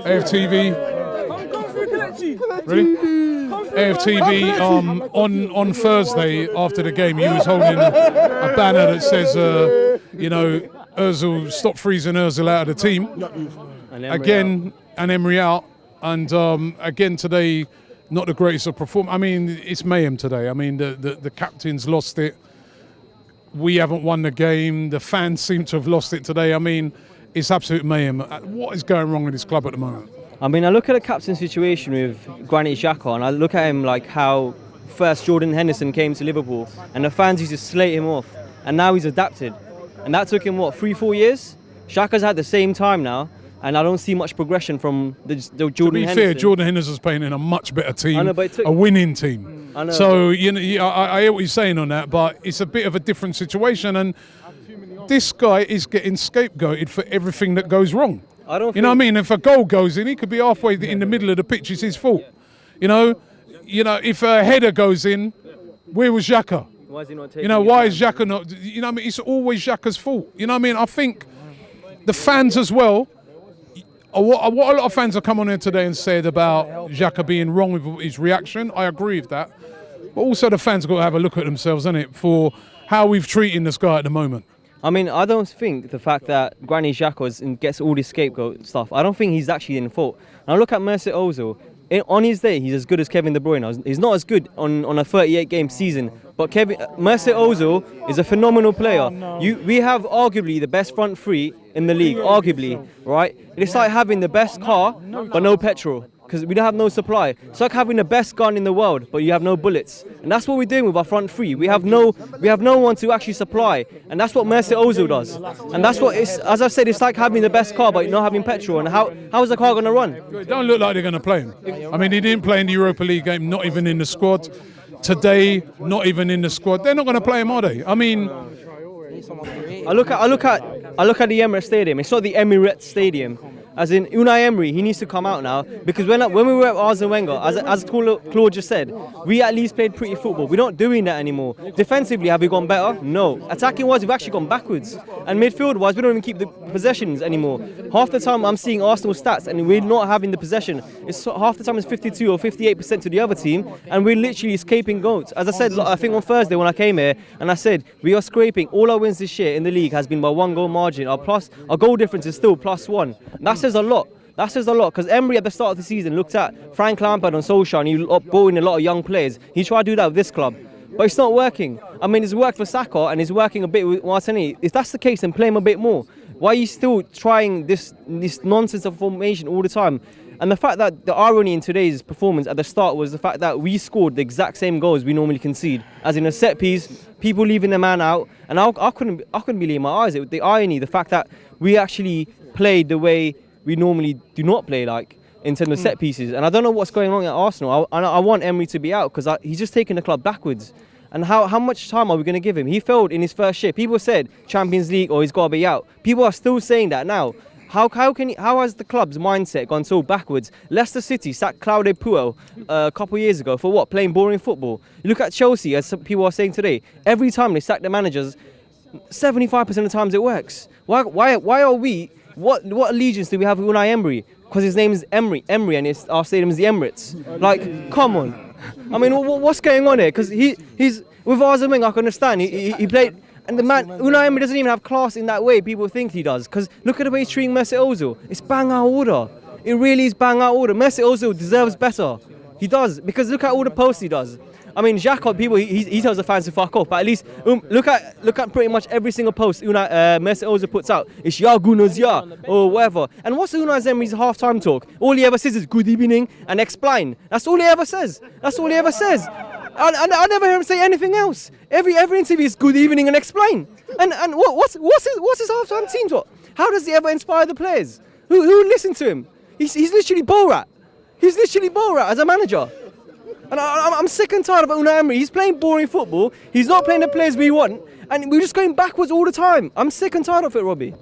AFTV. Ready? AFTV on Thursday after the game, he was holding a banner that says, Ozil, stop freezing Ozil out of the team. Again, and Emery out. And again today, not the greatest of performance. I mean, it's mayhem today. I mean, the captain's lost it. We haven't won the game. The fans seem to have lost it today. I mean, it's absolute mayhem. What is going wrong with this club at the moment? I mean, I look at the captain's situation with Granit Xhaka, and I look at him like how first Jordan Henderson came to Liverpool, and the fans used to slate him off, and now he's adapted. And that took him, 3-4 years? Xhaka's had the same time now, and I don't see much progression from the Jordan Henderson. To be fair, Jordan Henderson's playing in a much better team, a winning team. I know. So, I hear what you're saying on that, but it's a bit of a different situation, and this guy is getting scapegoated for everything that goes wrong. I don't. You know what I mean? If a goal goes in, he could be halfway in the middle of the pitch. It's his fault. You know, if a header goes in, where was Xhaka? Why is he not taking? Why is Xhaka not? You know what I mean? It's always Xhaka's fault. You know what I mean? I think the fans as well. What a lot of fans have come on here today and said about Xhaka being wrong with his reaction. I agree with that. But also the fans have got to have a look at themselves, innit, for how we've treated this guy at the moment. I mean, I don't think the fact that Granit Xhaka gets all this scapegoat stuff, I don't think he's actually in fault. And I look at Mesut Ozil. On his day, he's as good as Kevin De Bruyne. He's not as good on a 38-game season, but Mesut Ozil is a phenomenal player. We have arguably the best front three in the league, arguably, right? It's like having the best car, but no petrol, because we don't have no supply. It's like having the best gun in the world, but you have no bullets. And that's what we're doing with our front three. We have no one to actually supply, and that's what Mesut Ozil does. And that's what it's, as I said, it's like having the best car, but not having petrol. And how is the car going to run? It don't look like they're going to play him. I mean, he didn't play in the Europa League game, not even in the squad. Today, not even in the squad. They're not going to play him, are they? I mean, I look at the Emirates Stadium. It's not the Emirates Stadium. As in Unai Emery, he needs to come out now, because when we were at Arsene Wenger, as Claude just said, we at least played pretty football. We're not doing that anymore. Defensively, have we gone better? No. Attacking-wise, we've actually gone backwards. And midfield-wise, we don't even keep the possessions anymore. Half the time, I'm seeing Arsenal stats, and we're not having the possession. Half the time, it's 52 or 58% to the other team, and we're literally escaping goals. As I said, I think on Thursday when I came here, and I said, we are scraping. All our wins this year in the league has been by 1 goal margin. Our goal difference is still +1. That says a lot. That says a lot, because Emery at the start of the season looked at Frank Lampard and Solskjaer, and he brought in a lot of young players. He tried to do that with this club, but it's not working. I mean, it's worked for Saka, and it's working a bit with Martinelli. If that's the case, then play him a bit more. Why are you still trying this nonsense of formation all the time? And the fact that the irony in today's performance at the start was the fact that we scored the exact same goals we normally concede, as in a set piece, people leaving the man out, and I couldn't believe my eyes. The irony, the fact that we actually played the way we normally do not play, like in terms of set pieces. And I don't know what's going on at Arsenal. I want Emery to be out, because he's just taking the club backwards. And how much time are we going to give him? He failed in his first year. People said Champions League or he's got to be out. People are still saying that now. How has the club's mindset gone so backwards? Leicester City sacked Claudio Puel a couple of years ago for what? Playing boring football. You look at Chelsea, as some people are saying today. Every time they sack the managers, 75% of the times it works. Why are we? What allegiance do we have with Unai Emery? Because his name is Emery, and our stadium is the Emirates. Like, come on. I mean, what's going on here? Because he's with Arsene Wenger, I can understand. He played, and the man Unai Emery doesn't even have class in that way people think he does. Because look at the way he's treating Mesut Ozil. It's bang out order. It really is bang out order. Mesut Ozil deserves better. He does, because look at all the posts he does. I mean, Xhaka, people, he tells the fans to fuck off, but at least look at pretty much every single post Mesut Ozil puts out. It's Ya Gunners Ya, or whatever. And what's Unai Emery's half-time talk? All he ever says is good evening and explain. That's all he ever says. I never hear him say anything else. Every interview is good evening and explain. And what's his half-time team talk? How does he ever inspire the players? Who listen to him? He's literally Borat. He's literally Borat as a manager. And I'm sick and tired of Unai Emery. He's playing boring football. He's not playing the players we want. And we're just going backwards all the time. I'm sick and tired of it, Robbie.